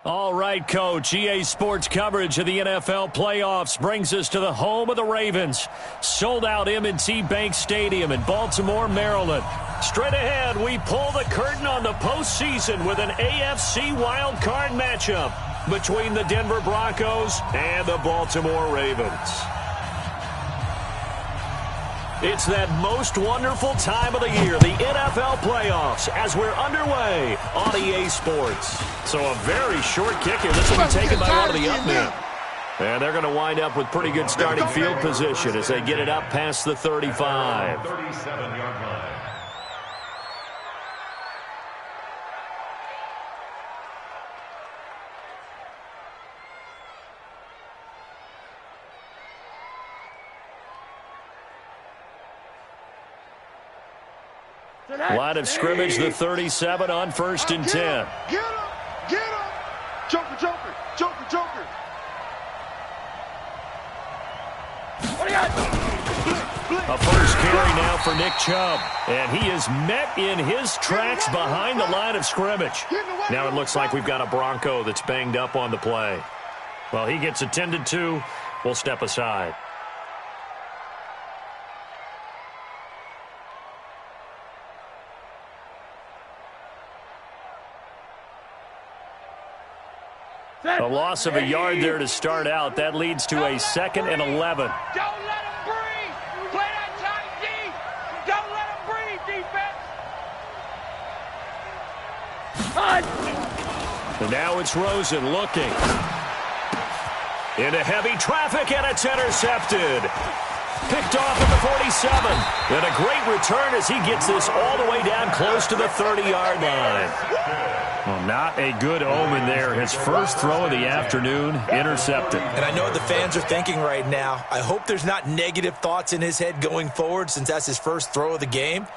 All right, Coach. EA Sports coverage of the NFL playoffs brings us to the home of the Ravens. Sold-out M&T Bank Stadium in Baltimore, Maryland. Straight ahead, we pull the curtain on the postseason with an AFC wildcard matchup between the Denver Broncos and the Baltimore Ravens. It's that most wonderful time of the year, the NFL playoffs, as we're underway on EA Sports. So a very short kick here. This will be taken by one of the up men. And they're going to wind up with pretty good starting field position as they get it up past the 35. 37-yard line. Line of scrimmage, the 37 on 1st and 10. Get him! Get him! Joker, Joker, Joker, Joker. A first carry now for Nick Chubb. And he is met in his tracks behind the line of scrimmage. Now it looks like we've got a Bronco that's banged up on the play. Well, he gets attended to. We'll step aside. A loss of a yard there to start out. That leads to a 2nd and 11. Don't let him breathe. Play that tight D. Don't let him breathe, defense. And now it's Rosen looking. Into heavy traffic, and it's intercepted. Picked off at the 47. And a great return as he gets this all the way down close to the 30-yard line. Well, not a good omen there. His first throw of the afternoon, intercepted. And I know what the fans are thinking right now. I hope there's not negative thoughts in his head going forward since that's his first throw of the game.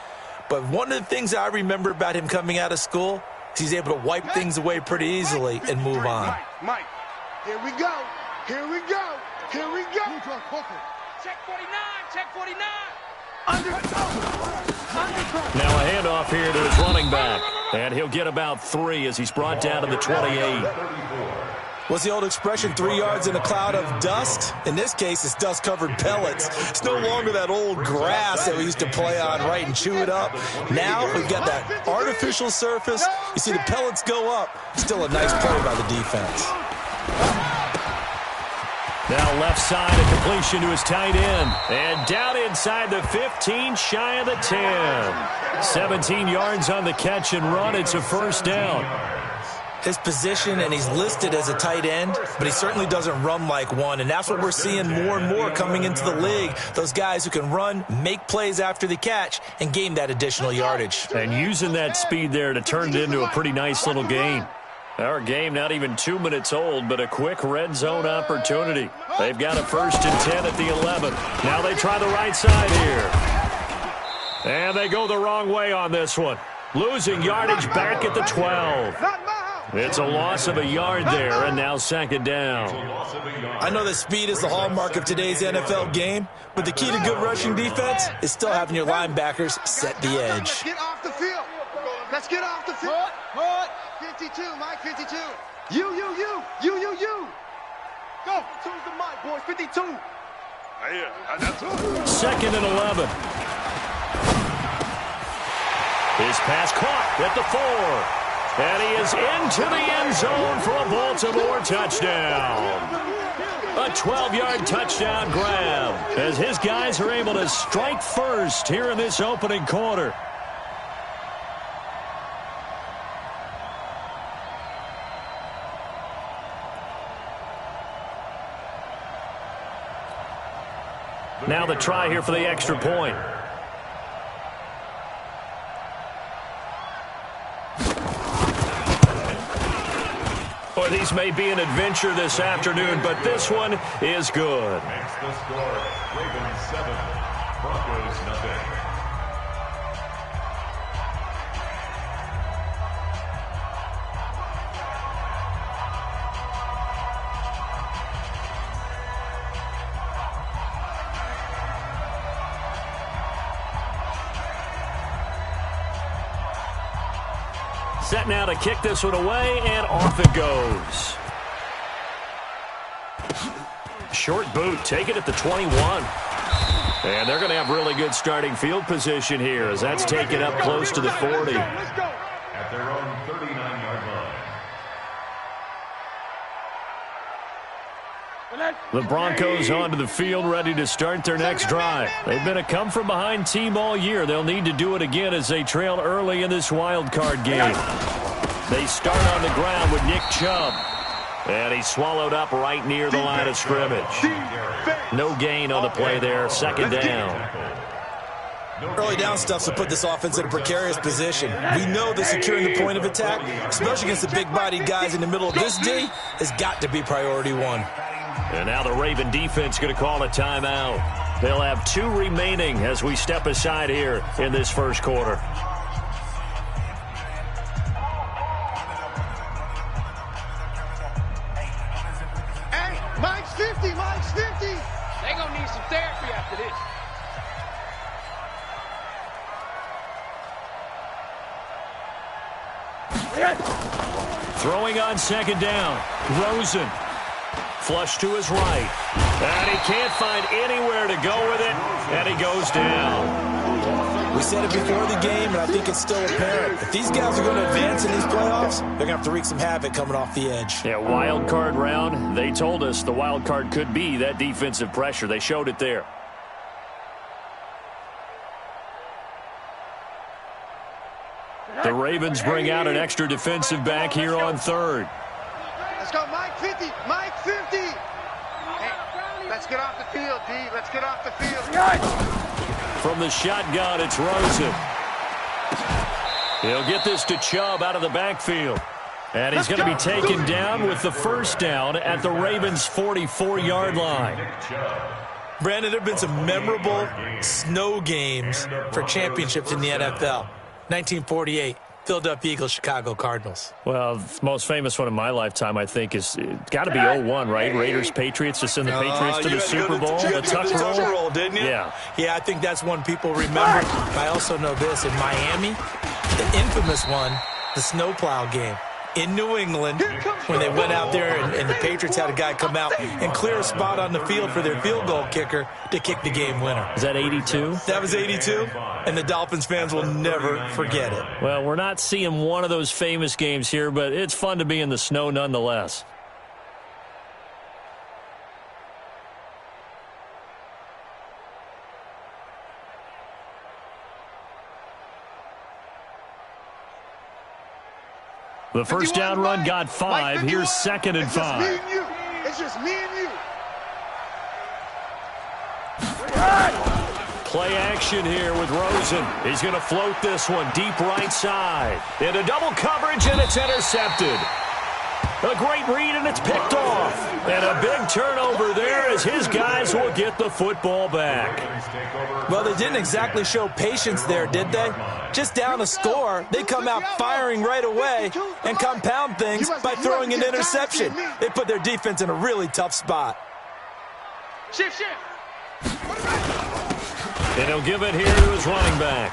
But one of the things I remember about him coming out of school is he's able to wipe things away pretty easily and move on. Mike, here we go. Here we go. Here we go. Check 49. Check 49. Now a handoff here to his running back. And he'll get about 3 as he's brought down to the 28. What's the old expression, 3 yards in a cloud of dust? In this case, it's dust-covered pellets. It's no longer that old grass that we used to play on, right, and chew it up. Now we've got that artificial surface. You see the pellets go up. Still a nice play by the defense. Now left side, a completion to his tight end. And down inside the 15, shy of the 10. 17 yards on the catch and run. It's a first down. His position, and he's listed as a tight end, but he certainly doesn't run like one, and that's what we're seeing more and more coming into the league. Those guys who can run, make plays after the catch, and gain that additional yardage. And using that speed there to turn it into a pretty nice little gain. Our game not even 2 minutes old, but a quick red zone opportunity. They've got a 1st and 10 at the 11. Now they try the right side here. And they go the wrong way on this one. Losing yardage back at the 12. It's a loss of a yard there, and now 2nd down. I know that speed is the hallmark of today's NFL game, but the key to good rushing defense is still having your linebackers set the edge. Let's get off the field. Let's get off the field. 52, Mike, 52. You. Go. Choose the mic, boys. 52. Yeah, that's it. 2nd and 11. His pass caught at the 4. And he is into the end zone for a Baltimore touchdown. A 12-yard touchdown grab as his guys are able to strike first here in this opening quarter. Now the try here for the extra point. Boy, these may be an adventure this afternoon, but this one is good. Makes the score Ravens 7, Broncos nothing. set now to kick this one away, and off it goes. Short boot, take it at the 21. And they're going to have really good starting field position here as that's taken up close to the 40. At their own 39-yard line. The Broncos onto the field, ready to start their next drive. They've been a come-from-behind team all year. They'll need to do it again as they trail early in this wild card game. They start on the ground with Nick Chubb. And he's swallowed up right near the line of scrimmage. No gain on the play there, second down. Early down stuff to put this offense in a precarious position. We know that securing the point of attack, especially against the big-bodied guys in the middle of this D, has got to be priority one. And now the Raven defense going to call a timeout. They'll have 2 remaining as we step aside here in this first quarter. Hey, Mike's 50, Mike's 50. They're going to need some therapy after this. Throwing on second down. Rosen. Flush to his right. And he can't find anywhere to go with it. And he goes down. We said it before the game, and I think it's still apparent. If these guys are going to advance in these playoffs, they're going to have to wreak some havoc coming off the edge. Yeah, wild card round. They told us the wild card could be that defensive pressure. They showed it there. The Ravens bring out an extra defensive back here on third. Let's go, Mike 50, Mike 50. Hey, let's get off the field, D. Let's get off the field. From the shotgun, it's Rosen. He'll get this to Chubb out of the backfield. And he's going to be taken down with the first down at the Ravens' 44-yard line. Brandon, there have been some memorable snow games for championships in the NFL. 1948, Philadelphia Eagles, Chicago Cardinals. Well, the most famous one in my lifetime, I think, is got to be 01, right? Raiders, Patriots, to send the Patriots to the Super Bowl. The tuck roll, didn't you? Yeah. Yeah, I think that's one people remember. I also know this. In Miami, the infamous one, the snowplow game. In New England, when they went out there and the Patriots had a guy come out and clear a spot on the field for their field goal kicker to kick the game winner. Is that 82? That was 82, and the Dolphins fans will never forget it. Well, we're not seeing one of those famous games here, but it's fun to be in the snow nonetheless. The first down run got 5. Here's second and 5. It's just me and you. Play action here with Rosen. He's going to float this one deep right side. Into double coverage, and it's intercepted. A great read, and it's picked off. And a big turnover there as his guys will get the football back. Well, they didn't exactly show patience there, did they? Just down a score, they come out firing right away and compound things by throwing an interception. They put their defense in a really tough spot. Shift. And he'll give it here to his running back.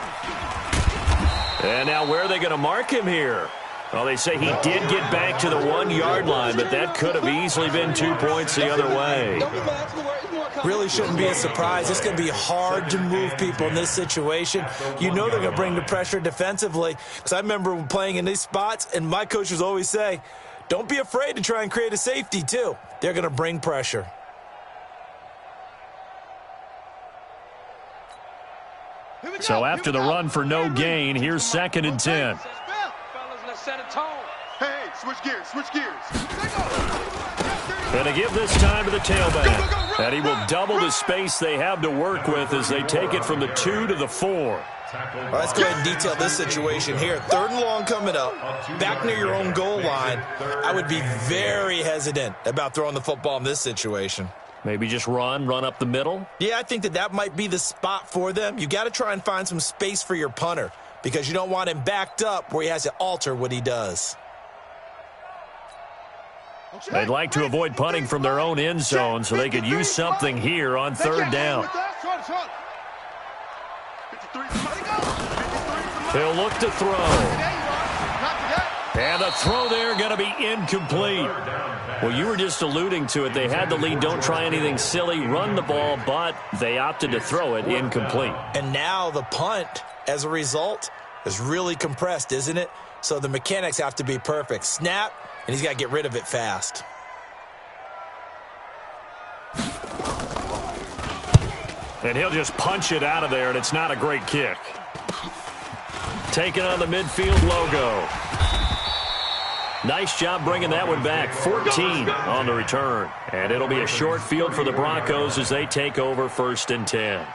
And now where are they going to mark him here? Well, they say he did get back to the 1-yard line, but that could have easily been 2 points the other way. Really shouldn't be a surprise. It's going to be hard to move people in this situation. You know they're going to bring the pressure defensively. Because I remember playing in these spots, and my coaches always say, don't be afraid to try and create a safety, too. They're going to bring pressure. So after the run for no gain, here's second and 10. Set a tone. Hey, switch gears. And to give this time to the tailback. And he will double the space they have to work with as they take it from the 2 to the 4. All right, let's go ahead and detail this situation here. 3rd and long coming up, back near your own goal line. I would be very hesitant about throwing the football in this situation. Maybe just run up the middle? Yeah, I think that might be the spot for them. You got to try and find some space for your punter, because you don't want him backed up where he has to alter what he does. They'd like to avoid punting from their own end zone so they could use something here on 3rd down. Not He'll look to throw. And the throw there going to be incomplete. Well, you were just alluding to it. They had the lead. Don't try anything silly. Run the ball, but they opted to throw it incomplete. And now the punt, as a result, is really compressed, isn't it? So the mechanics have to be perfect. Snap, and he's got to get rid of it fast. And he'll just punch it out of there, and it's not a great kick. Taking on the midfield logo. Nice job bringing that one back. 14 on the return. And it'll be a short field for the Broncos as they take over 1st and 10.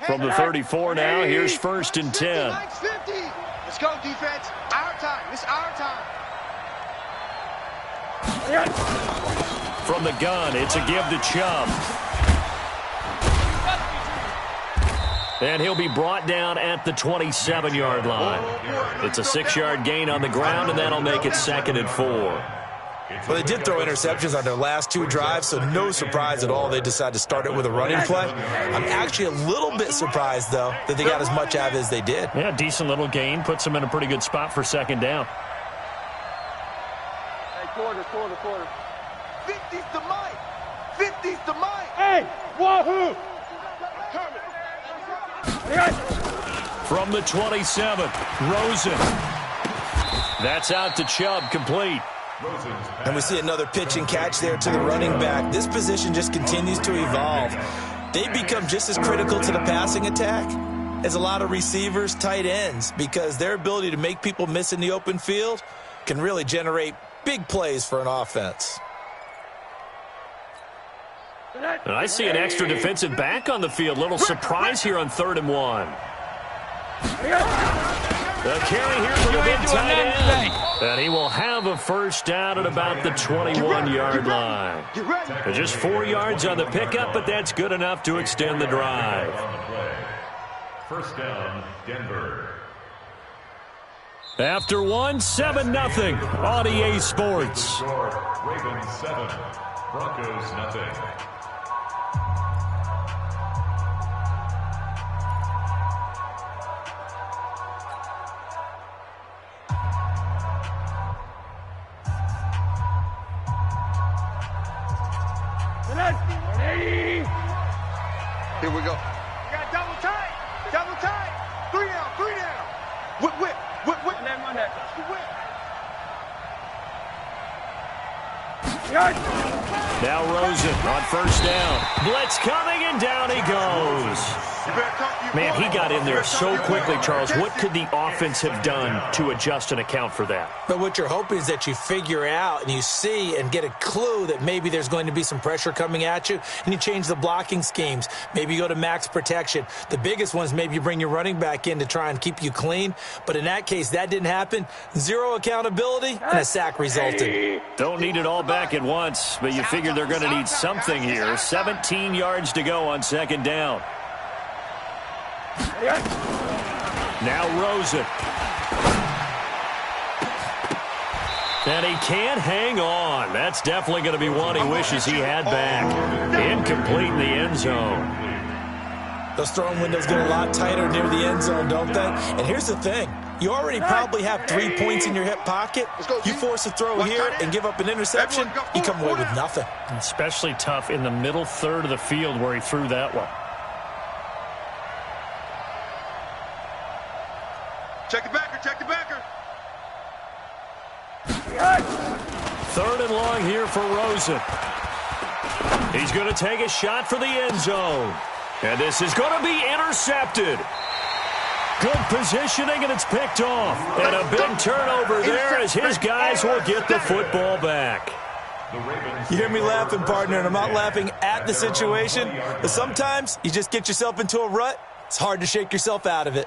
From the 34 now, here's 1st and 10. Let's go, defense. Our time. It's our time. From the gun, it's a give to Chubb. And he'll be brought down at the 27-yard line. It's a 6-yard gain on the ground, and that'll make it 2nd and 4. Well, they did throw interceptions on their last 2 drives, so no surprise at all they decided to start it with a running play. I'm actually a little bit surprised, though, that they got as much out of it as they did. Yeah, decent little gain. Puts them in a pretty good spot for 2nd down. Hey, quarter. 50's the mic. 50's the mic. Hey, wahoo! From the 27, Rosen. That's out to Chubb, complete. And we see another pitch and catch there to the running back. This position just continues to evolve. They become just as critical to the passing attack as a lot of receivers, tight ends, because their ability to make people miss in the open field can really generate big plays for an offense. And I see an extra defensive back on the field. Little surprise here on 3rd and 1. The carry here from the big tight end. And he will have a 1st down at about the 21-yard line. Just 4 yards on the pickup, but that's good enough to extend the drive. 1st down, Denver. After 1, 7-0 on EA Sports. Ravens 7, Broncos nothing. Here we go. You got double tight. 3 down. Whip. Let him on that. Now Rosen on 1st down. Blitz coming, and down he goes. Man, he got in there so quickly, Charles. What could the offense have done to adjust and account for that? But what you're hoping is that you figure out and you see and get a clue that maybe there's going to be some pressure coming at you, and you change the blocking schemes. Maybe you go to max protection. The biggest ones, maybe you bring your running back in to try and keep you clean. But in that case, that didn't happen. 0 accountability, and a sack resulted. Don't need it all back at once, but you figure they're going to need something here. 17 yards to go on 2nd down. Now Rosen. And he can't hang on. That's definitely going to be one he wishes he had back. Incomplete in the end zone. Those throwing windows get a lot tighter near the end zone, don't they? And here's the thing. You already probably have 3 points in your hip pocket. You force a throw here and give up an interception, you come away with nothing. Especially tough in the middle 3rd of the field where he threw that one. Check the backer. 3rd and long here for Rosen. He's going to take a shot for the end zone. And this is going to be intercepted. Good positioning, and it's picked off. And a big turnover there as his guys will get the football back. You hear me laughing, partner, and I'm not laughing at the situation. But sometimes you just get yourself into a rut. It's hard to shake yourself out of it.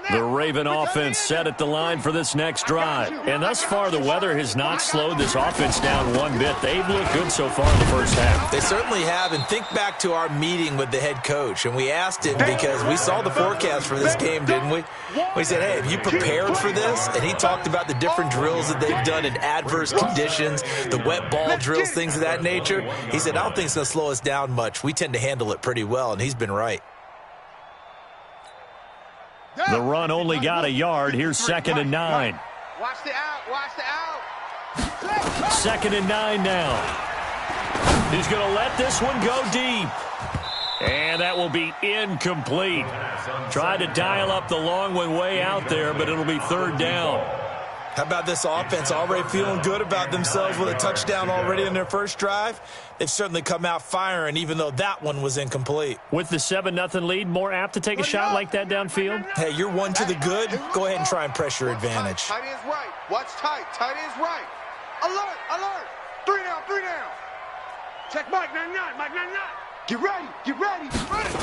The Raven offense set at the line for this next drive. And thus far, the weather has not slowed this offense down one bit. They've looked good so far in the first half. They certainly have. And think back to our meeting with the head coach. And we asked him because we saw the forecast for this game, didn't we? We said, hey, have you prepared for this? And he talked about the different drills that they've done in adverse conditions, the wet ball drills, things of that nature. He said, I don't think it's going to slow us down much. We tend to handle it pretty well, and he's been right. The run only got a yard. Here's 2nd and 9. Watch the out. Watch the out. 2nd and 9 now. He's going to let this one go deep. And that will be incomplete. Tried to dial up the long one way out there, but it'll be 3rd down. How about this offense already feeling good about themselves with a touchdown already in their first drive? They've certainly come out firing, even though that one was incomplete. With the 7-0 lead, more apt to take a shot like that downfield? Hey, you're one to the good. Go ahead and try and press your advantage. Tight end's right. Watch tight. Tight end's right. Alert. Alert. 3 down. 3 down. Check Mike 99. Mike 99. Get ready. Get ready. Get ready.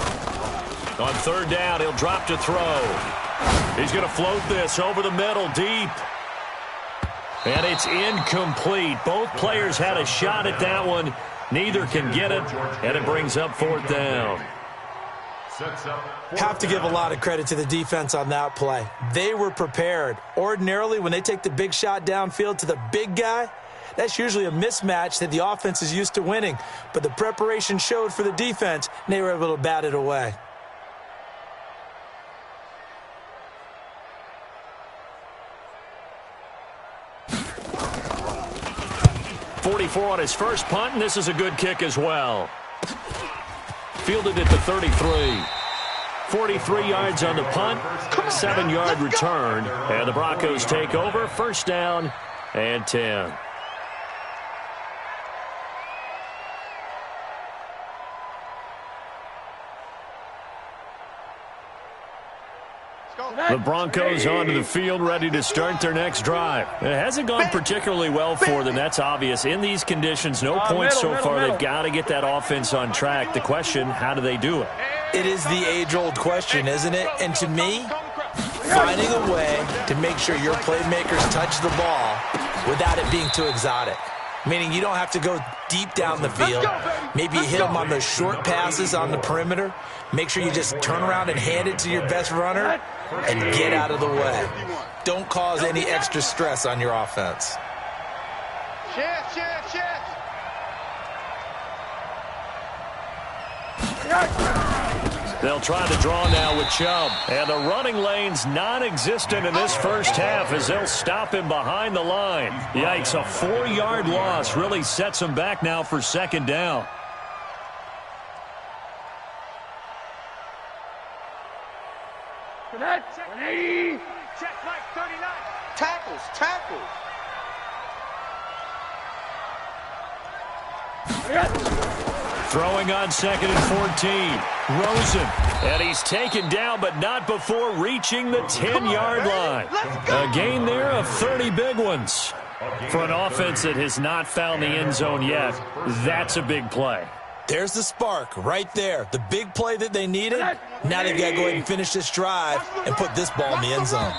On 3rd down, he'll drop to throw. He's going to float this over the middle, deep. And it's incomplete. Both players had a shot at that one. Neither can get it, and it brings up 4th down. Have to give a lot of credit to the defense on that play. They were prepared. Ordinarily, when they take the big shot downfield to the big guy, that's usually a mismatch that the offense is used to winning. But the preparation showed for the defense, and they were able to bat it away. 44 on his first punt, and this is a good kick as well. Fielded at the 33. 43 yards on the punt, 7-yard return, and the Broncos take over. 1st down and 10. The Broncos onto the field, ready to start their next drive. It hasn't gone particularly well for them, that's obvious. In these conditions, no points so far. They've got to get that offense on track. The question, how do they do it? It is the age-old question, isn't it? And to me, finding a way to make sure your playmakers touch the ball without it being too exotic. Meaning you don't have to go deep down the field. Maybe you hit them on those short passes on the perimeter. Make sure you just turn around and hand it to your best runner and get out of the way. Don't cause any extra stress on your offense. Shift, shift, shift. They'll try to draw now with Chubb. And the running lane's non-existent in this first half as they'll stop him behind the line. Yikes, a 4-yard loss really sets him back now for 2nd down. Check Mike 39. Tackles, tackles. Throwing on 2nd and 14. Rosen. And he's taken down, but not before reaching the 10-yard line. A gain there of 30 big ones. For an offense that has not found the end zone yet, that's a big play. There's the spark right there. The big play that they needed. Now they've got to go ahead and finish this drive and put this ball in the end zone.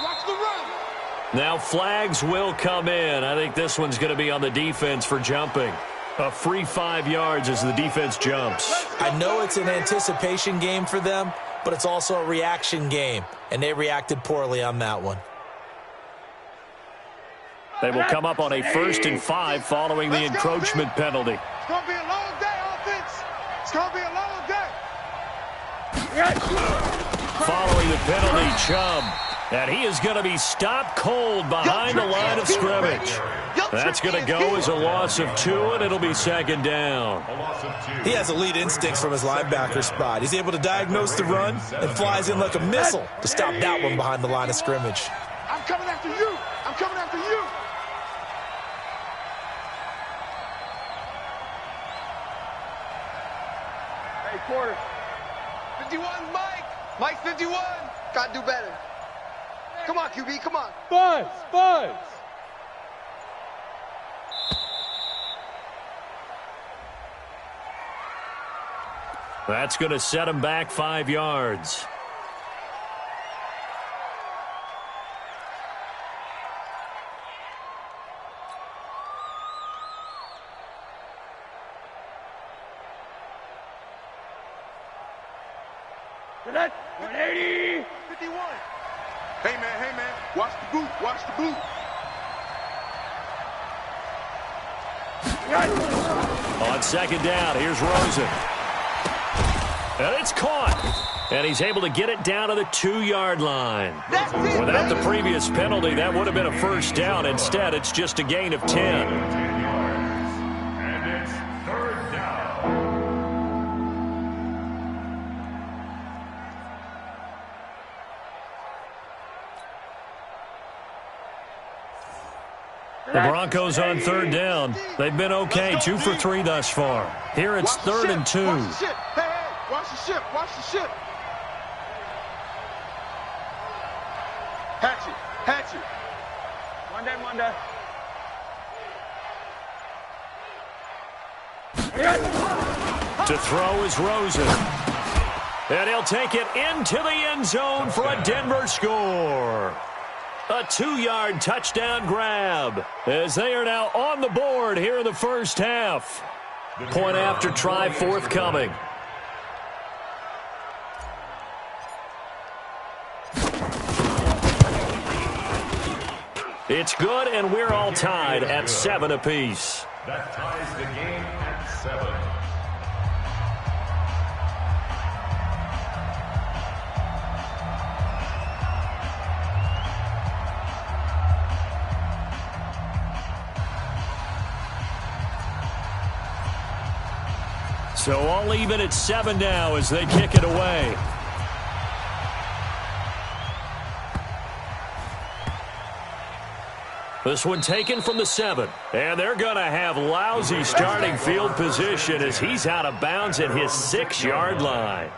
Now flags will come in. I think this one's going to be on the defense for jumping. A free 5 yards as the defense jumps. I know it's an anticipation game for them, but it's also a reaction game, and they reacted poorly on that one. They will come up on a 1st and 5 following the encroachment penalty. It's going to be a long day, offense. It's going to be a long day. Following the penalty, Chubb. And he is going to be stopped cold behind the line of scrimmage. That's going to go as a loss of 2, and it'll be 2nd down. He has elite instincts from his linebacker spot. He's able to diagnose the run and flies in like a missile to stop that one behind the line of scrimmage. I'm coming after you. I'm coming after you. Hey, quarter. 51, Mike. Mike 51. Got to do better. Come on, QB, come on. Buzz, buzz. That's going to set him back 5 yards. 180. 51. Hey, man. Watch the boot. Watch the boot. On second down, here's Rosen. And it's caught. And he's able to get it down to the 2-yard line. Without the previous penalty, that would have been a first down. Instead, it's just a gain of 10. 10 yards. And it's third down. The Broncos on third down. They've been okay, 2 for 3 thus far. Here it's 3rd and 2. Watch the ship. Hey, watch the ship. Watch the ship. Hatchet. To throw is Rosen. And he'll take it into the end zone for a Denver score. A 2-yard touchdown grab as they are now on the board here in the first half. Point after try forthcoming. It's good, and we're all tied at 7 apiece. That ties the game at 7. So all even at 7 now as they kick it away. This one taken from the 7. And they're going to have lousy starting field position as he's out of bounds at his 6-yard line.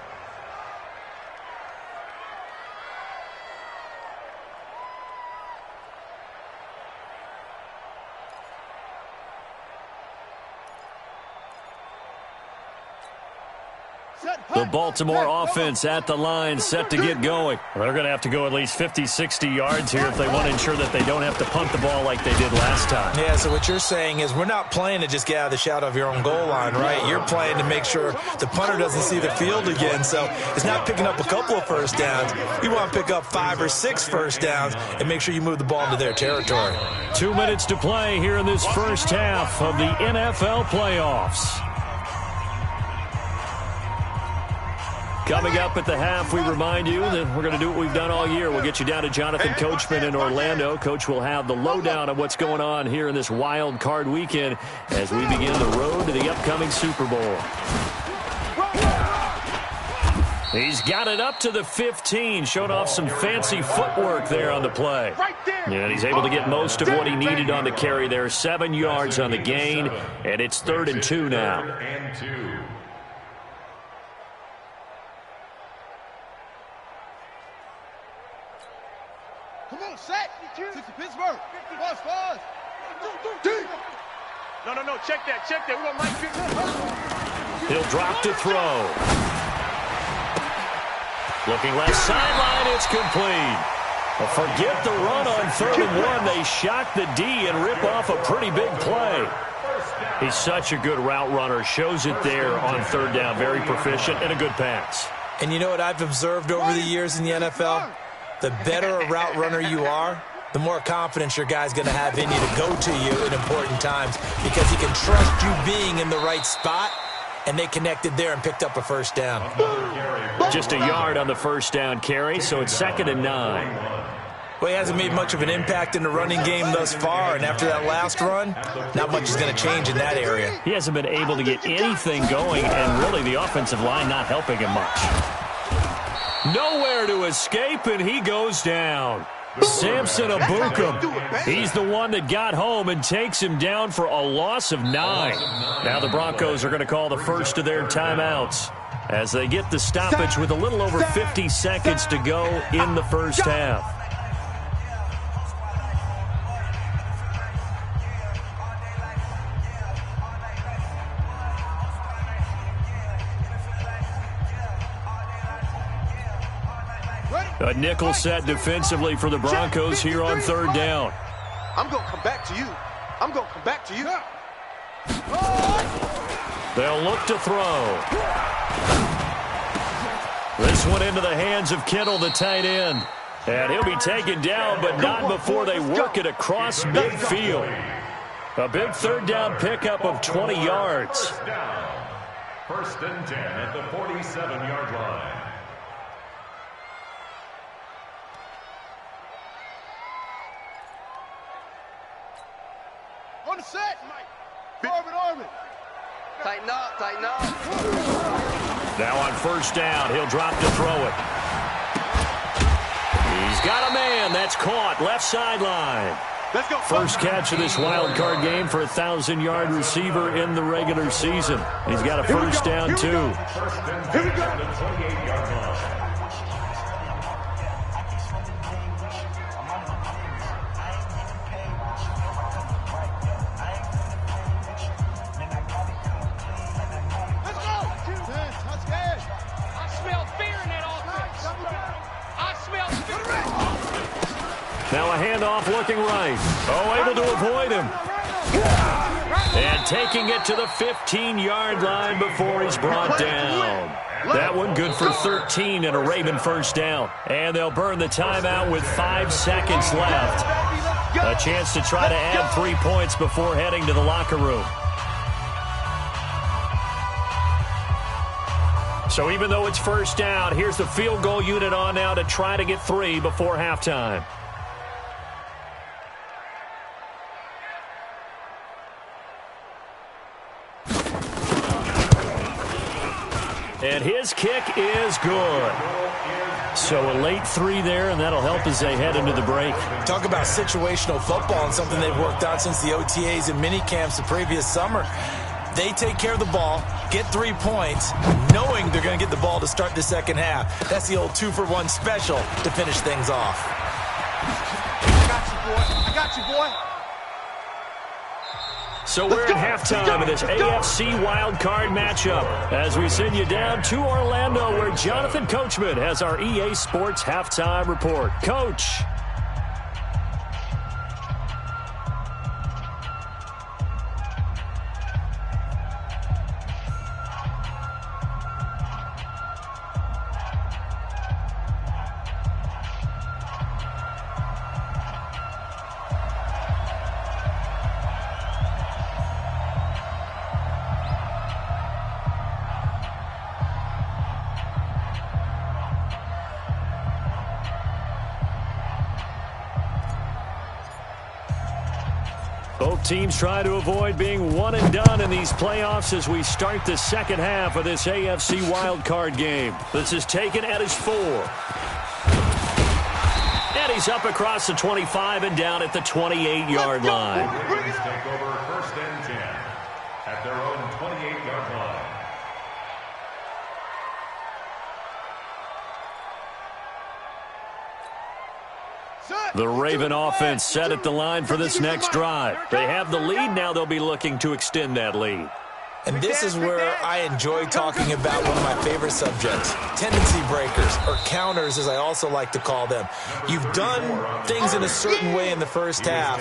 The Baltimore offense at the line, set to get going. They're going to have to go at least 50, 60 yards here if they want to ensure that they don't have to punt the ball like they did last time. Yeah, so what you're saying is we're not playing to just get out of the shadow of your own goal line, right? You're playing to make sure the punter doesn't see the field again. So it's not picking up a couple of first downs. You want to pick up 5 or 6 first downs and make sure you move the ball into their territory. 2 minutes to play here in this first half of the NFL playoffs. Coming up at the half, we remind you that we're going to do what we've done all year. We'll get you down to Jonathan Coachman in Orlando. Coach will have the lowdown of what's going on here in this wild card weekend as we begin the road to the upcoming Super Bowl. He's got it up to the 15, showed off some fancy footwork there on the play. And he's able to get most of what he needed on the carry there. 7 yards on the gain, and it's 3rd and 2 now. 3rd and 2. Come on, set. 60 Pittsburgh. Fast. No. Check that. We want Mike. He'll drop to throw. Looking left sideline, it's complete. Well, forget the run on 3rd and 1. They shock the D and rip off a pretty big play. He's such a good route runner. Shows it there on 3rd down. Very proficient and a good pass. And you know what I've observed over the years in the NFL? The better a route runner you are, the more confidence your guy's going to have in you to go to you in important times because he can trust you being in the right spot, and they connected there and picked up a first down. Just a yard on the first down carry, so it's 2nd and 9. Well, he hasn't made much of an impact in the running game thus far, and after that last run, not much is going to change in that area. He hasn't been able to get anything going, and really the offensive line not helping him much. Nowhere to escape, and he goes down. Samson Abukum. He's the one that got home and takes him down for a loss of 9. Now the Broncos are going to call the first of their timeouts as they get the stoppage with a little over 50 seconds to go in the first half. A nickel set defensively for the Broncos here on 3rd down. I'm going to come back to you. They'll look to throw. This one into the hands of Kittle, the tight end. And he'll be taken down, but not before they work it across midfield. A big third down pickup of 20 yards. First and 10 at the 47-yard line. On the set, Mike. Orbit. Tighten up, tighten up. Now on first down, he'll drop to throw it. He's got a man. That's caught. Left sideline. Let's go. First catch of this wild card game for a 1,000-yard receiver in the regular season. He's got a first down, too. First and 10 at the 28-yard line. Now a handoff looking right. Oh, able to avoid him. And taking it to the 15-yard line before he's brought down. That one good for 13 and a Raven first down. And they'll burn the timeout with 5 seconds left. A chance to try to add 3 points before heading to the locker room. So even though it's first down, here's the field goal unit on now to try to get 3 before halftime. And his kick is good. So a late 3 there, and that'll help as they head into the break. Talk about situational football and something they've worked on since the OTAs and mini camps the previous summer. They take care of the ball, get 3 points, knowing they're going to get the ball to start the second half. That's the old 2-for-1 special to finish things off. I got you, boy. So we're at halftime of this AFC wildcard matchup as we send you down to Orlando where Jonathan Coachman has our EA Sports halftime report. Coach. Both teams try to avoid being one and done in these playoffs as we start the second half of this AFC wildcard game. This is taken at his 4. And he's up across the 25 and down at the 28-yard line. Ravens take over first and 10 at their own 28-yard line. The Raven offense set at the line for this next drive. They have the lead. Now they'll be looking to extend that lead. And this is where I enjoy talking about one of my favorite subjects, tendency breakers, or counters as I also like to call them. You've done things in a certain way in the first half,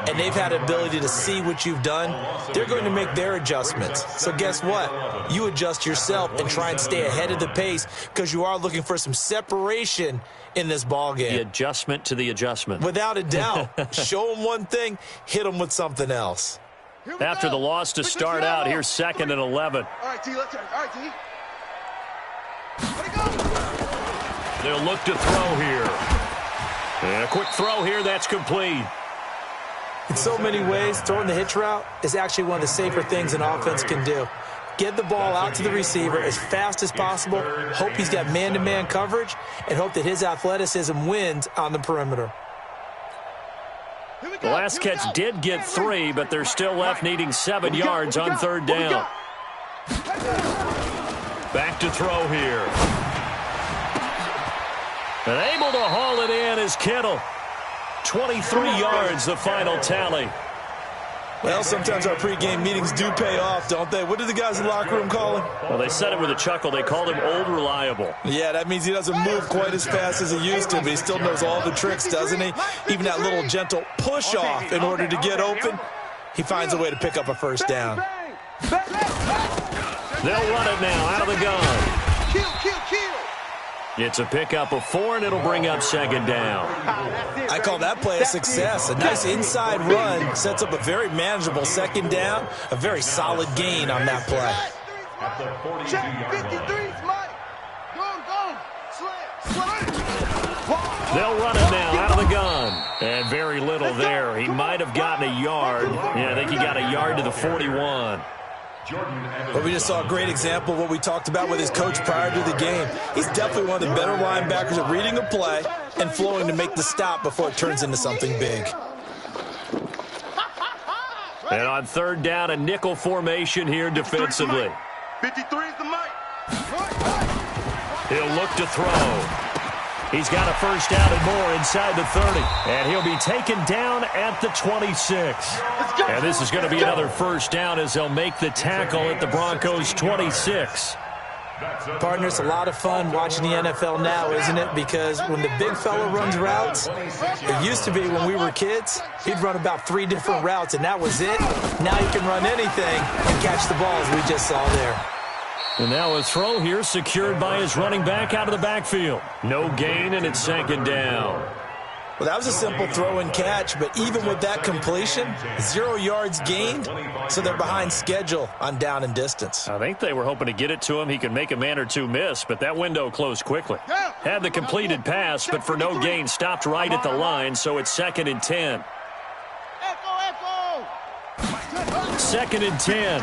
and they've had the ability to see what you've done. They're going to make their adjustments. So guess what? You adjust yourself and try and stay ahead of the pace because you are looking for some separation in this ball game. The adjustment to the adjustment. Without a doubt. Show them one thing, hit them with something else. After the loss to start out, here's 2nd and 11. All right, T, let's turn. All right, T. Let it go. They'll look to throw here. And a quick throw here, that's complete. In so many ways, throwing the hitch route is actually one of the safer things an offense can do. Get the ball out to the receiver as fast as possible, hope he's got man-to-man coverage, and hope that his athleticism wins on the perimeter. The last catch did get 3, but they're still left needing 7 yards on 3rd down. Back to throw here. And able to haul it in is Kittle. 23 yards, the final tally. Well, sometimes our pregame meetings do pay off, don't they? What do the guys in the locker room call him? Well, they said it with a chuckle. They called him Old Reliable. Yeah, that means he doesn't move quite as fast as he used to, but he still knows all the tricks, doesn't he? Even that little gentle push-off in order to get open, he finds a way to pick up a first down. They'll run it now out of the gun. Kill. It's a pickup of 4, and it'll bring up second down. I call that play a success. A nice inside run sets up a very manageable second down, a very solid gain on that play. At the 42-yard line. They'll run it now out of the gun. And very little there. He might have gotten a yard. Yeah, I think he got a yard to the 41. But we just saw a great example of what we talked about with his coach prior to the game. He's definitely one of the better linebackers at reading a play and flowing to make the stop before it turns into something big. And on third down, a nickel formation here defensively. 53 is the mic. He'll look to throw. He's got a first down and more inside the 30. And he'll be taken down at the 26. And this is going to be another first down as they'll make the tackle at the Broncos' 26. Partner, it's a lot of fun watching the NFL now, isn't it? Because when the big fella runs routes, it used to be when we were kids, he'd run about 3 different routes, and that was it. Now he can run anything and catch the balls we just saw there. And now a throw here secured by his running back out of the backfield. No gain, and it's second down. Well, that was a simple throw and catch, but even with that completion, 0 yards gained, so they're behind schedule on down and distance. I think they were hoping to get it to him. He could make a man or two miss, but that window closed quickly. Had the completed pass, but for no gain, stopped right at the line, so it's 2nd and 10. Second and 10.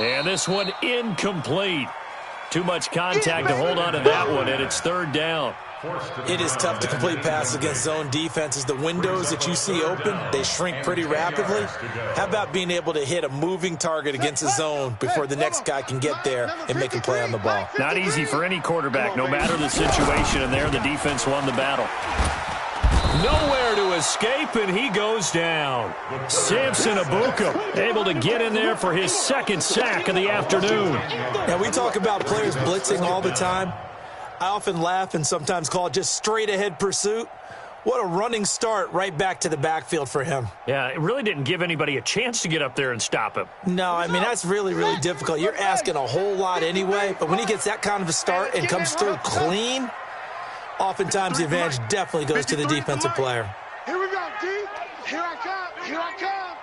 And this one incomplete. Too much contact to hold on to that one, and it's third down. It is tough to complete passes against zone defenses. The windows that you see open, they shrink pretty rapidly. How about being able to hit a moving target against a zone before the next guy can get there and make a play on the ball? Not easy for any quarterback, no matter the situation, and there the defense won the battle. Nowhere to escape, and he goes down. Samson Abuka able to get in there for his 2nd sack of the afternoon. Now, we talk about players blitzing all the time. I often laugh and sometimes call it just straight-ahead pursuit. What a running start right back to the backfield for him. Yeah, it really didn't give anybody a chance to get up there and stop him. No, I mean, that's really, really difficult. You're asking a whole lot anyway, but when he gets that kind of a start and comes through clean, oftentimes the advantage definitely goes to the defensive player. Here we go, D. Here I come. Here I come.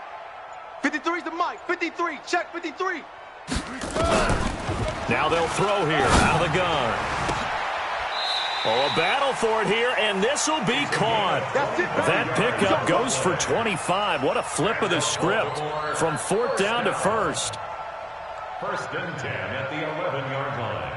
53's the mic. 53. Check 53. Now they'll throw here out of the gun. Oh, a battle for it here, and this will be caught. That pickup goes for 25. What a flip of the script from 4th down to 1st. 1st and 10 at the 11-yard line.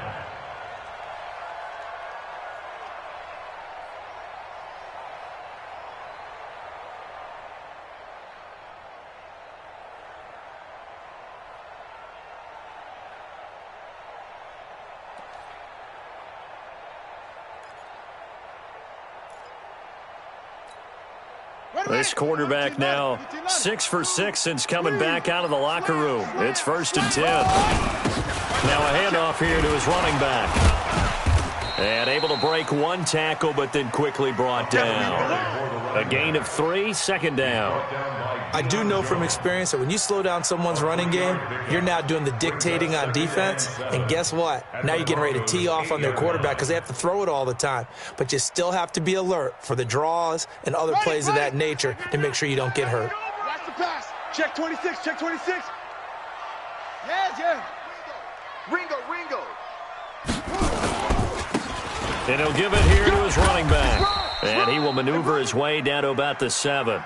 This quarterback now 6 for 6 since coming back out of the locker room. It's 1st and 10. Now a handoff here to his running back. And able to break 1 tackle, but then quickly brought down. A gain of 3, 2nd down. I do know from experience that when you slow down someone's running game, you're now doing the dictating on defense. And guess what? Now you're getting ready to tee off on their quarterback because they have to throw it all the time. But you still have to be alert for the draws and other plays of that nature to make sure you don't get hurt. Watch the pass. Check 26. Check 26. Yeah. Ringo. And he'll give it here to his running back. And he will maneuver his way down to about the 7.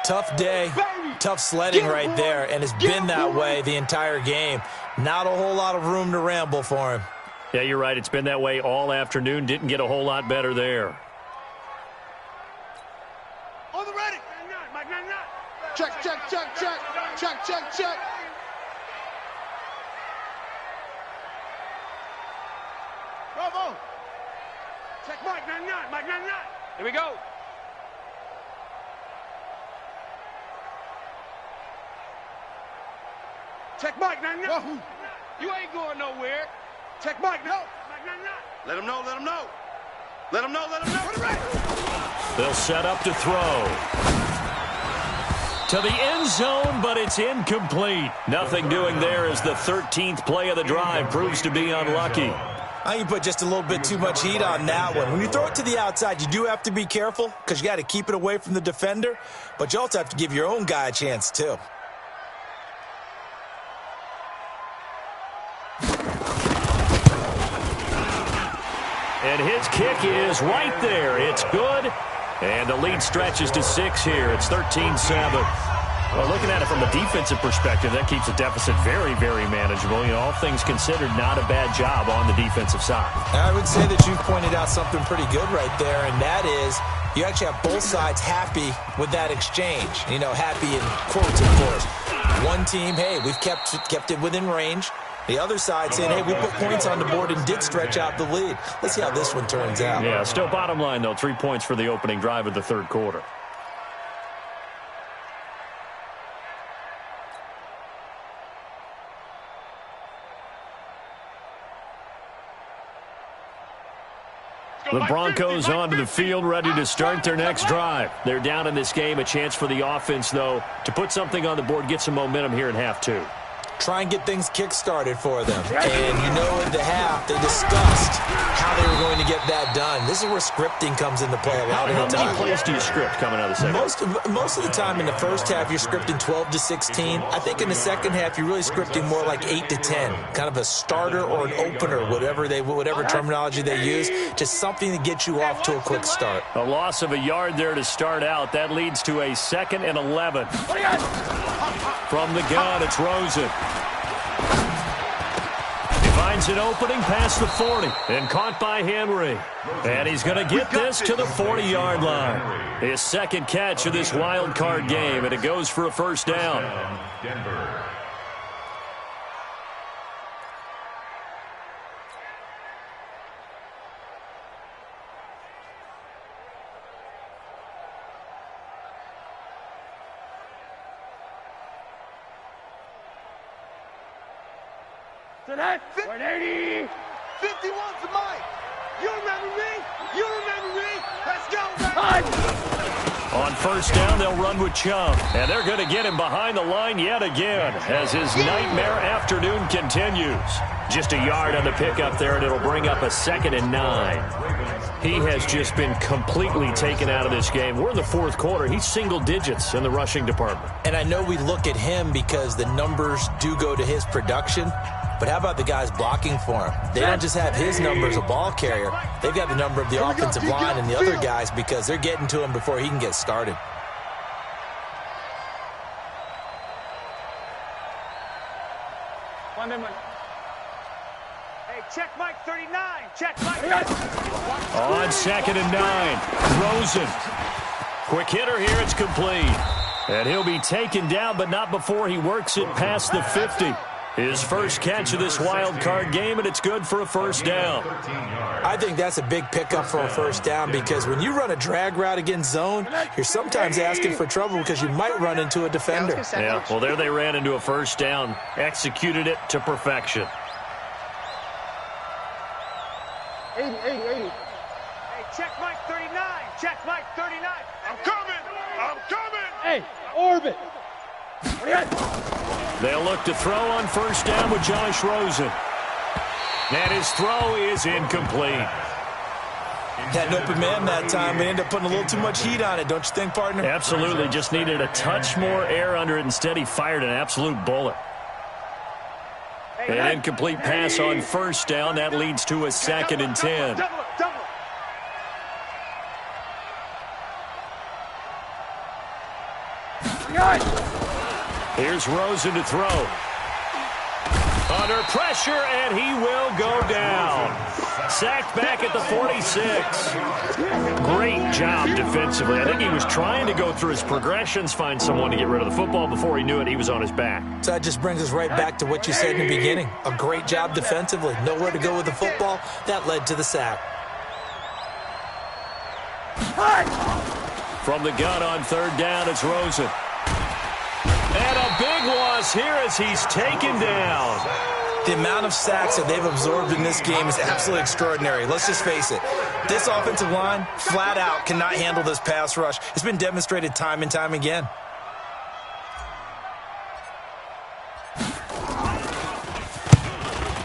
Tough day, tough sledding right there, and it's been that way the entire game. Not a whole lot of room to ramble for him. Yeah, you're right. It's been that way all afternoon. Didn't get a whole lot better there. On the ready. Check. Bravo. Check Mike 99. Here we go. Check Mike 99. You ain't going nowhere. Check Mike. No. Mike 99. Let him know. Let him know. They'll set up to throw. To the end zone, but it's incomplete. Nothing doing there as the 13th play of the drive proves to be unlucky. I think you put just a little bit too much heat on that one. When you throw it to the outside, you do have to be careful because you got to keep it away from the defender, but you also have to give your own guy a chance too. And his kick is right there. It's good. And the lead stretches to 6 here. It's 13-7. Well, looking at it from a defensive perspective, that keeps the deficit very, very manageable. You know, all things considered, not a bad job on the defensive side. I would say that you pointed out something pretty good right there, and that is you actually have both sides happy with that exchange. You know, happy in quotes, of course. One team, hey, we've kept it within range. The other side saying, hey, we put points on the board and did stretch out the lead. Let's see how this one turns out. Yeah, still bottom line, though, 3 points for the opening drive of the third quarter. The Broncos onto the field, ready to start their next drive. They're down in this game. A chance for the offense, though, to put something on the board, get some momentum here in half 2. Try and get things kick-started for them. And you know in the half, they discussed how they were going to get that done. This is where scripting comes into play a lot of the time. How many plays do you script coming out of the second? Most of the time in the first half, you're scripting 12 to 16. I think in the second half, you're really scripting more like 8 to 10. Kind of a starter or an opener, whatever terminology they use. Just something to get you off to a quick start. A loss of a yard there to start out. That leads to a 2nd and 11. From the gun, it's Rosen. He finds an opening past the 40 and caught by Henry. And he's going to get this to the 40-yard line. His second catch of this wild card game, and it goes for a first down. Denver. Tonight, 180. 51's the mic. You remember me? You remember me? Let's go, baby. On first down, they'll run with Chubb. And they're going to get him behind the line yet again as his nightmare afternoon continues. Just a yard on the pickup there, and it'll bring up a 2nd and 9. He has just been completely taken out of this game. We're in the fourth quarter. He's single digits in the rushing department. And I know we look at him because the numbers do go to his production. But how about the guys blocking for him? They don't just have his number as a ball carrier. They've got the number of the offensive line and the other guys because they're getting to him before he can get started. Hey, check Mike 39. Check Mike. On 2nd and 9, Rosen. Quick hitter here, it's complete. And he'll be taken down, but not before he works it past the 50. His first catch of this wild card game, and it's good for a first down. I think that's a big pickup for a first down because when you run a drag route against zone, you're sometimes asking for trouble because you might run into a defender. Yeah, well, there they ran into a first down, executed it to perfection. 80. Hey, check Mike 39. Check Mike 39. I'm coming. Hey, orbit. What do you got? They'll look to throw on first down with Josh Rosen. And his throw is incomplete. Had an open man that time, but ended up putting a little too much heat on it, don't you think, partner? Absolutely. Just needed a touch more air under it. Instead, he fired an absolute bullet. An incomplete pass on first down. That leads to a 2nd and 10. Here's Rosen to throw. Under pressure, and he will go down. Sacked back at the 46. Great job defensively. I think he was trying to go through his progressions, find someone to get rid of the football. Before he knew it, he was on his back. So that just brings us right back to what you said in the beginning. A great job defensively. Nowhere to go with the football. That led to the sack. From the gun on third down, it's Rosen. And a big loss here as he's taken down. The amount of sacks that they've absorbed in this game is absolutely extraordinary. Let's just face it. This offensive line, flat out, cannot handle this pass rush. It's been demonstrated time and time again.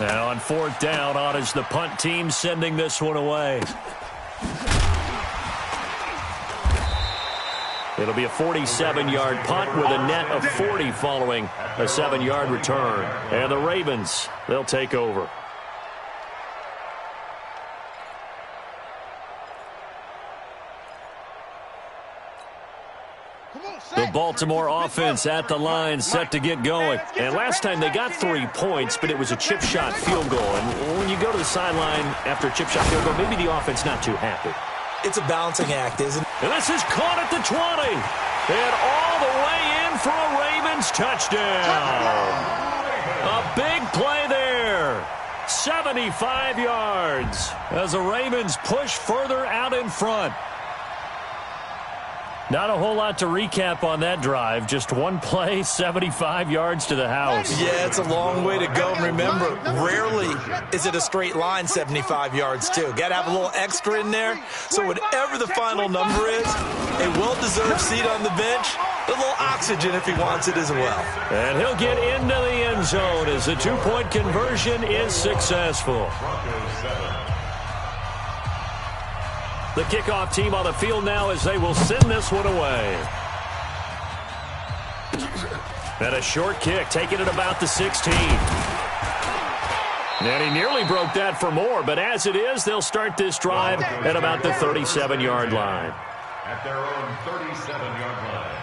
Now on 4th down, on is the punt team sending this one away. It'll be a 47-yard punt with a net of 40 following a 7-yard return. And the Ravens, they'll take over. The Baltimore offense at the line, set to get going. And last time they got 3 points, but it was a chip shot field goal. And when you go to the sideline after a chip shot field goal, maybe the offense not too happy. It's a balancing act, isn't it? And this is caught at the 20. And all the way in for a Ravens touchdown. A big play there. 75 yards as the Ravens push further out in front. Not a whole lot to recap on that drive. Just one play, 75 yards to the house. Yeah, it's a long way to go. And remember, rarely is it a straight line 75 yards, too. Got to have a little extra in there. So whatever the final number is, a well-deserved seat on the bench, a little oxygen if he wants it as well. And he'll get into the end zone as the 2-point conversion is successful. The kickoff team on the field now as they will send this one away. And a short kick, taking it about the 16. And he nearly broke that for more, but as it is, they'll start this drive at about the 37-yard line. At their own 37-yard line.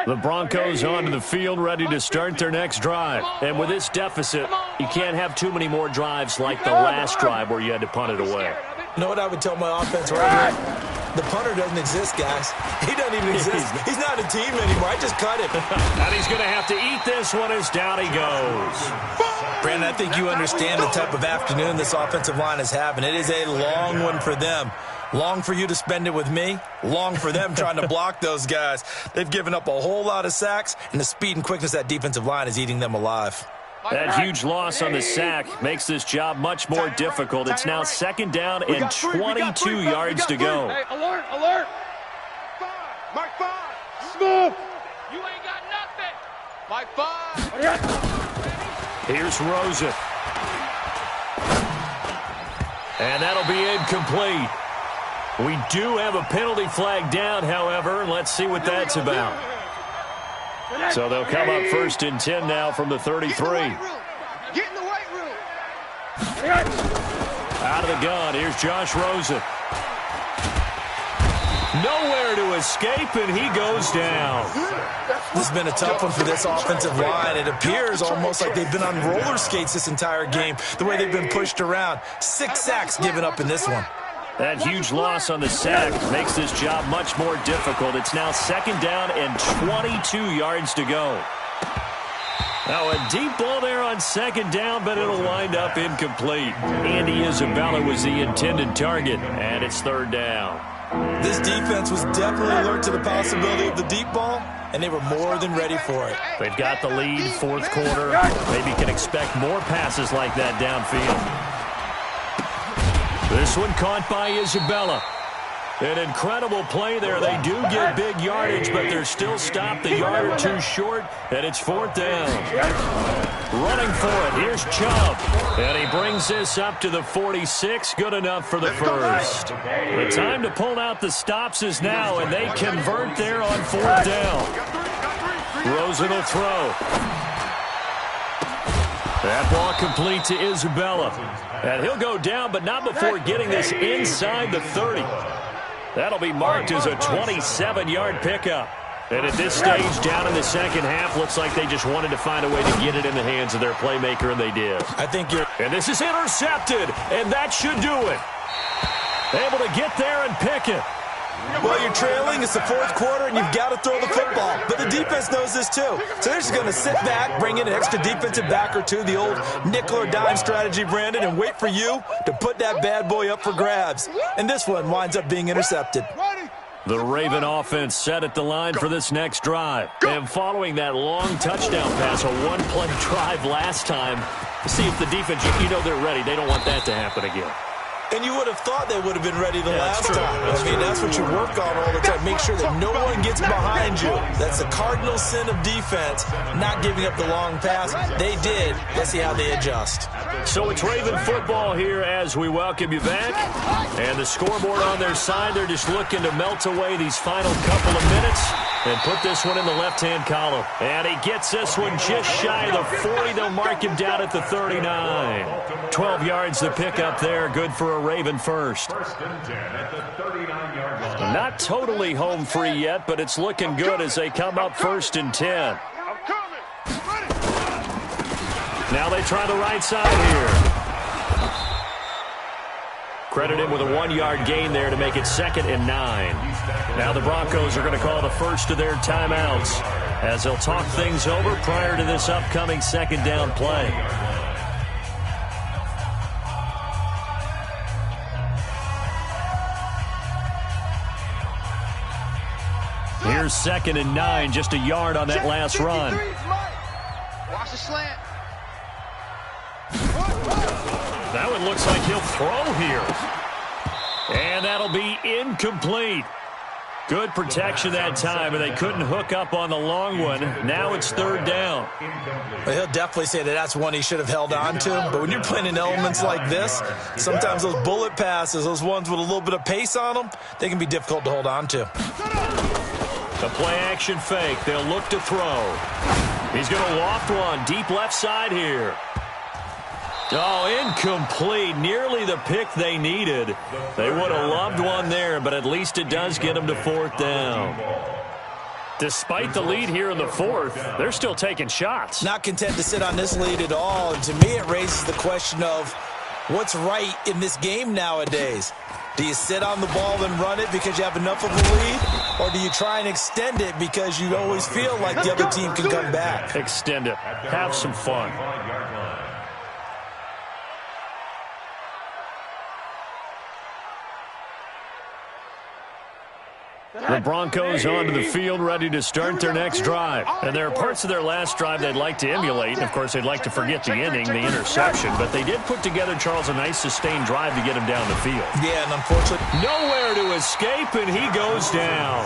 The Broncos onto the field, ready to start their next drive. And with this deficit, you can't have too many more drives like the last drive where you had to punt it away. You know what I would tell my offense right here? The punter doesn't exist, guys. He doesn't even exist. He's not a team anymore. I just cut him. And he's going to have to eat this one as down he goes. Brandon, I think you understand the type of afternoon this offensive line is having. It is a long one for them. Long for you to spend it with me. Long for them trying to block those guys. They've given up a whole lot of sacks, and the speed and quickness of that defensive line is eating them alive. That huge loss on the sack makes this job much more difficult. It's now 2nd down and 22 yards to go. Hey, alert, alert. Mark 5. Smooth. You ain't got nothing. Mark 5. Here's Rosen. And that'll be incomplete. We do have a penalty flag down, however, and let's see what that's about. So they'll come up 1st and 10 now from the 33. Get in the weight room. Out of the gun, here's Josh Rosen. Nowhere to escape, and he goes down. This has been a tough one for this offensive line. It appears almost like they've been on roller skates this entire game, the way they've been pushed around. 6 sacks given up in this one. That huge loss on the sack makes this job much more difficult. It's now 2nd down and 22 yards to go. Now a deep ball there on 2nd down, but it'll wind up incomplete. Andy Isabella was the intended target, and it's 3rd down. This defense was definitely alert to the possibility of the deep ball, and they were more than ready for it. They've got the lead, 4th quarter. Maybe can expect more passes like that downfield. This one caught by Isabella. An incredible play there. They do get big yardage, but they're still stopped a yard or two short, and it's 4th down. Running for it, here's Chubb. And he brings this up to the 46. Good enough for the first. The time to pull out the stops is now, and they convert there on 4th down. Rosen will throw. That ball complete to Isabella. And he'll go down, but not before getting this inside the 30. That'll be marked as a 27-yard pickup. And at this stage, down in the second half, looks like they just wanted to find a way to get it in the hands of their playmaker, and they did. I think you're... And this is intercepted, and that should do it. Able to get there and pick it. Well, you're trailing. It's the 4th quarter, and you've got to throw the football. But the defense knows this, too. So they're just going to sit back, bring in an extra defensive back or two, the old nickel or dime strategy, Brandon, and wait for you to put that bad boy up for grabs. And this one winds up being intercepted. The Raven offense set at the line for this next drive. And following that long touchdown pass, a one-play drive last time, to see if the defense, you know they're ready. They don't want that to happen again. And you would have thought they would have been ready the last time. That's what you work on all the time. Make sure that no one gets behind you. That's the cardinal sin of defense, not giving up the long pass. They did. Let's see how they adjust. So it's Raven football here as we welcome you back. And the scoreboard on their side, they're just looking to melt away these final couple of minutes and put this one in the left-hand column. And he gets this one just shy of the 40. They'll mark him down at the 39. 12 yards to pick up there. Good for a Raven first. First and 10 at the 39-yard line. Not totally home free yet, but it's looking good as they come up first and 10. I'm coming. Ready. Now they try the right side here. Credit him with a 1-yard gain there to make it 2nd and 9. Now the Broncos are going to call the first of their timeouts as they'll talk things over prior to this upcoming 2nd down play. Here's 2nd and 9, just a yard on that last run. Watch the slant. That one looks like he'll throw here. And that'll be incomplete. Good protection that time, and they couldn't hook up on the long one. Now it's 3rd down. Well, he'll definitely say that that's one he should have held on to. But when you're playing in elements like this, sometimes those bullet passes, those ones with a little bit of pace on them, they can be difficult to hold on to. The play-action fake. They'll look to throw. He's going to loft one deep left side here. Oh, incomplete. Nearly the pick they needed. They would have loved one there, but at least it does get them to 4th down. Despite the lead here in the 4th, they're still taking shots. Not content to sit on this lead at all. And to me, it raises the question of what's right in this game nowadays. Do you sit on the ball and run it because you have enough of a lead? Or do you try and extend it because you always feel like the other team can come back? Extend it. Have some fun. The Broncos onto the field, ready to start their next drive. And there are parts of their last drive they'd like to emulate. And, of course, they'd like to forget the inning, the interception. But they did put together, Charles, a nice sustained drive to get him down the field. Yeah, and unfortunately, nowhere to escape, and he goes down.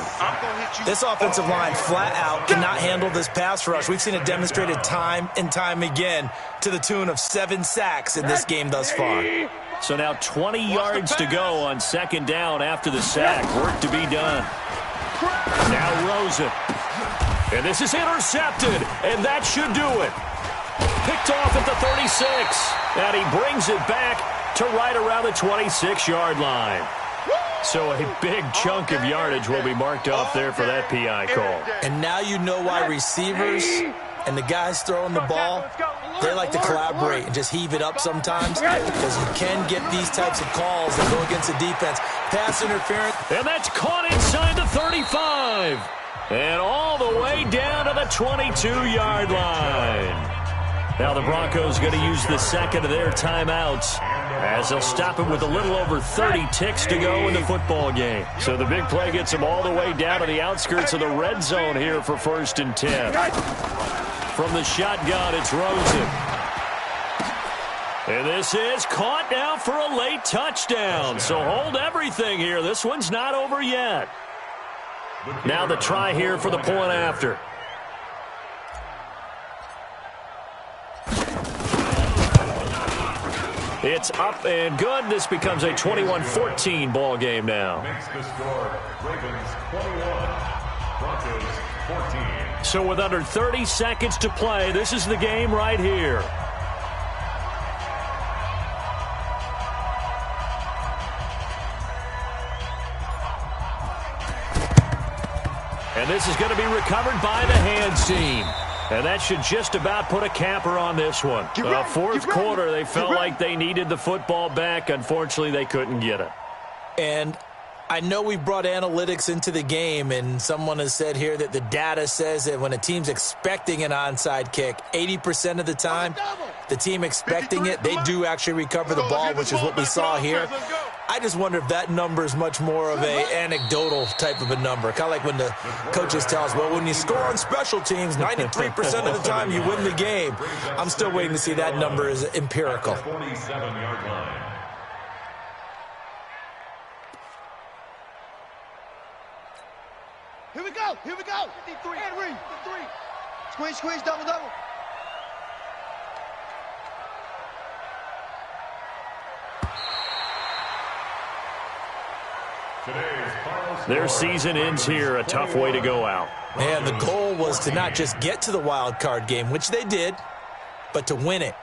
This offensive line flat out cannot handle this pass rush. We've seen it demonstrated time and time again to the tune of 7 sacks in this game thus far. So now 20 yards to go on 2nd down after the sack. Work to be done. Now Rosen. And this is intercepted, and that should do it. Picked off at the 36, and he brings it back to right around the 26-yard line. So a big chunk of yardage will be marked off there for that PI call. And now you know why receivers and the guys throwing the ball, they like to collaborate and just heave it up sometimes because you can get these types of calls that go against the defense. Pass interference. And that's caught inside the 35. And all the way down to the 22-yard line. Now the Broncos going to use the 2nd of their timeouts as they'll stop it with a little over 30 ticks to go in the football game. So the big play gets them all the way down to the outskirts of the red zone here for 1st and 10. From the shotgun, it's Rosen. And this is caught now for a late touchdown. So hold everything here. This one's not over yet. Now the try here for the point after. It's up and good. This becomes a 21-14 ball game now. Makes the score Ravens 21, Broncos 14. So with under 30 seconds to play, this is the game right here. And this is going to be recovered by the hands team. And that should just about put a capper on this one. Fourth quarter, they felt like they needed the football back. Unfortunately, they couldn't get it. And I know we brought analytics into the game, and someone has said here that the data says that when a team's expecting an onside kick, 80% of the time, the team expecting it, they do actually recover the ball, which is what we saw here. I just wonder if that number is much more of a anecdotal type of a number. Kind of like when the coaches tell us, well, when you score on special teams, 93% of the time you win the game. I'm still waiting to see that number is empirical. 47-yard line. Here we go. 53. And read. 3. Squeeze, squeeze, double, double. Their season ends here. A tough way to go out. And the goal was to not just get to the wild card game, which they did, but to win it.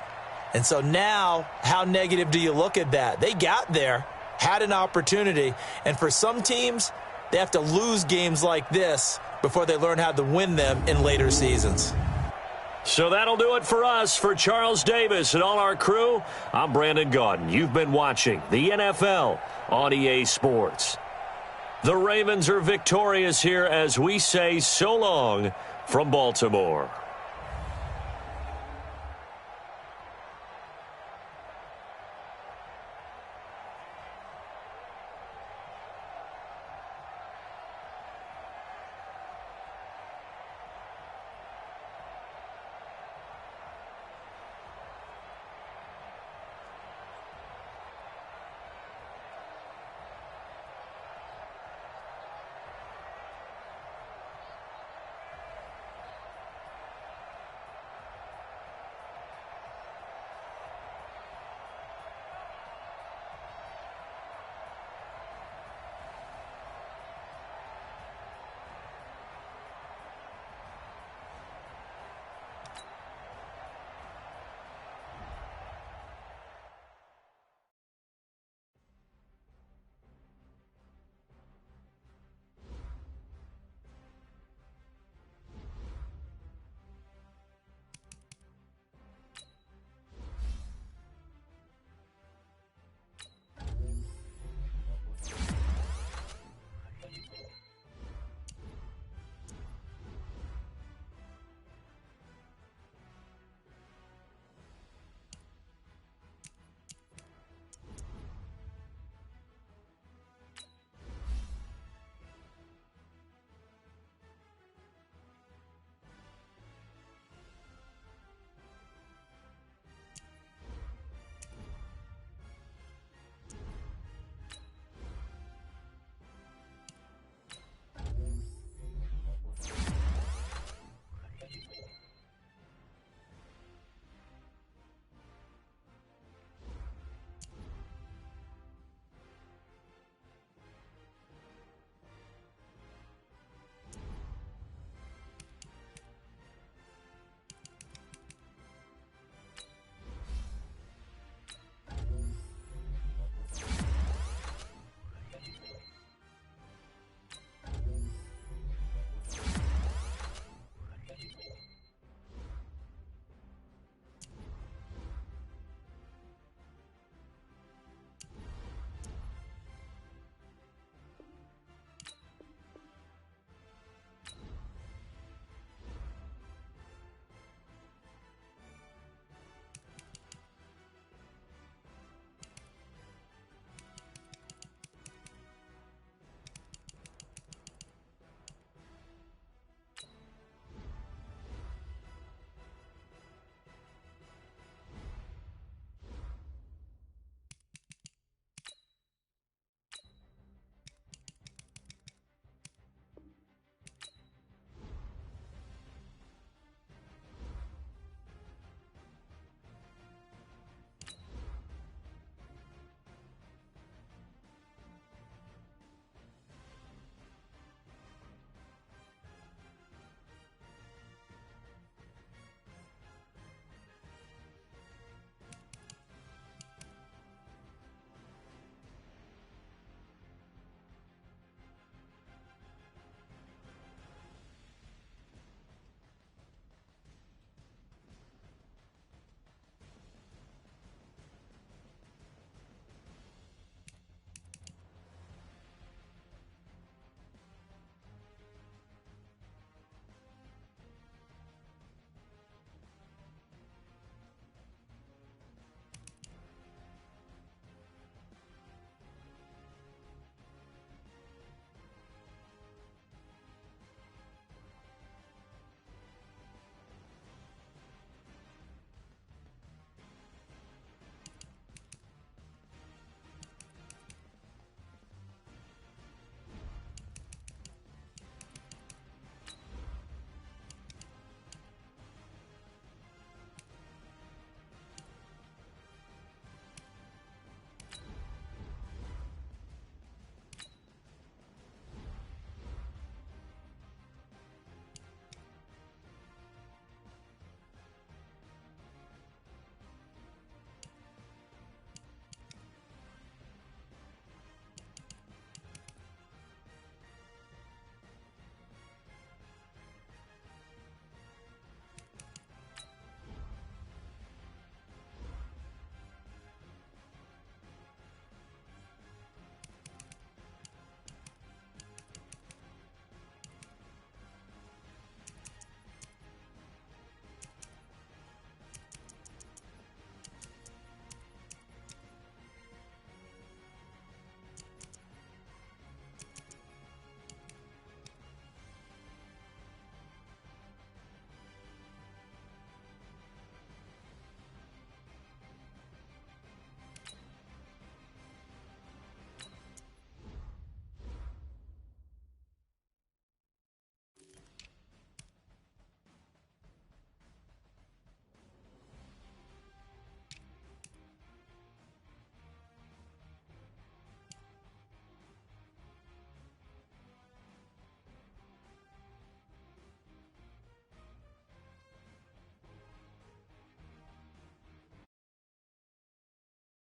And so now, how negative do you look at that? They got there, had an opportunity, and for some teams, they have to lose games like this before they learn how to win them in later seasons. So that'll do it for us. For Charles Davis and all our crew, I'm Brandon Gaudin. You've been watching the NFL on EA Sports. The Ravens are victorious here as we say so long from Baltimore.